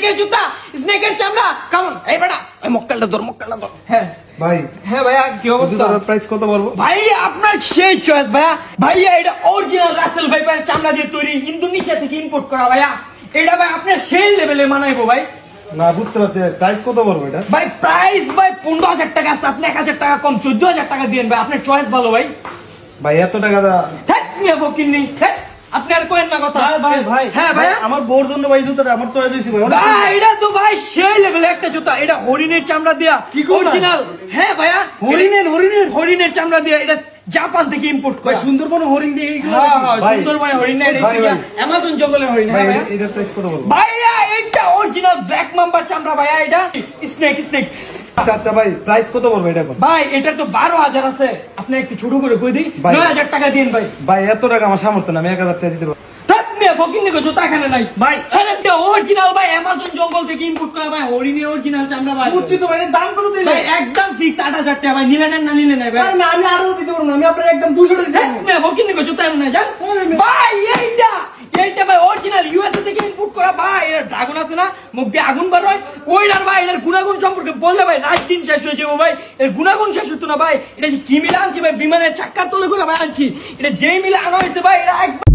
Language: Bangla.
স্নেকের জুতা, স্নেকের চামড়া। কেমন এই বেটা এই মক্কেলটা ধর, মক্কেলটা ধর। হ্যাঁ ভাই হ্যাঁ ভাইয়া, কি অবস্থা? জুতাটার প্রাইস কত বলবো? ভাই আপনার সেই চয়েস ভাইয়া। ভাইয়া এটা অরিজিনাল রাসেল ভাইপার চামড়া দিয়ে তৈরি, ইন্দোনেশিয়া থেকে ইম্পোর্ট করা ভাইয়া। এটা ভাই আপনার সেই লেভেলে মানাইবো ভাই। না বুঝতে পারছি, প্রাইস কত বলবো এটা? ভাই প্রাইস ভাই 15,000 টাকা আছে, আপনি 1,000 টাকা কম 14,000 টাকা দিয়েন ভাই। আপনার চয়েস ভালো ভাই। ভাই এত টাকা নিয়ে বকিনি আপনি আর কোয়েন না কথা। ভাই ভাই হ্যাঁ ভাইয়া, আমার বোর জন্য ভাই জুতাটা আমার চয়েস হয়েছে ভাই। ভাই এটা তো ভাই সেই লেভেলের একটা জুতা। এটা হরিণের চামড়া দিয়া কি করলা? অরিজিনাল। হ্যাঁ ভাইয়া, হরিণের চামড়া দিয়া, এটা জাপান থেকে ইম্পোর্ট ভাই করা। সুন্দরবন হরিণ দিয়ে এগুলো হ্যাঁ নাকি? হ্যাঁ, ভাই, সুন্দরবন হরিণ না, এটা ভাই, ভাই। অ্যামাজন জঙ্গলের হরিণ। ভাই হ্যাঁ ভাইয়া, এটার প্রাইস কত বলবো? ভাইয়া এটা অরিজিনাল ব্ল্যাক মাম্বার চামড়া ভাইয়া। এটা স্নেক। আচ্ছা আচ্ছা ভাই প্রাইস কত বলবো এটা? ভাই এটা তো 12,000 আছে, আপনি একটু ছোট করে কই দিই, ভাই। 9,000 টাকা দিন ভাই। ভাই এত টাকা আমার সামর্থ্য না, আমি 1,000 টাকা দিতে পারবো। জুতা এখানে নাই ভাই। অরিজিনাল ভাই, অ্যামাজন জঙ্গল থেকে ইম্পোর্ট করা ভাই, হরিণের অরিজিনাল চামড়া ভাই। বুঝছি তো ভাই, এর দাম কত দিলে? ভাই একদম ফিক্স 8,000 টাকা ভাই। নিলেন না নিলেন না ভাই। আরে না আমি 8,000 দিতে পারবো না, আমি আপনার একদম 200 টাকা দিতে পারবো। জুতা এমন যান ভাই। এইটা ভাই অরিজিনাল ইউএসএ থেকে ইম্পোর্ট করা ভাই। এটা ড্রাগন আছে না, মুখ দিয়ে আগুন বার হয়, ওইটার ভাই। এটার গুণাগুণ সম্পর্কে বললে ভাই রাত দিন শেষ হয়ে যাবো ভাই। এর গুণাগুণ শেষ হতো না ভাই। এটা যে কি মিলে আনছি ভাই, বিমানের চাক্কার তলে করে ভাই আনছি। এটা যেই মিলে আনা হইতে ভাই, এটা একবার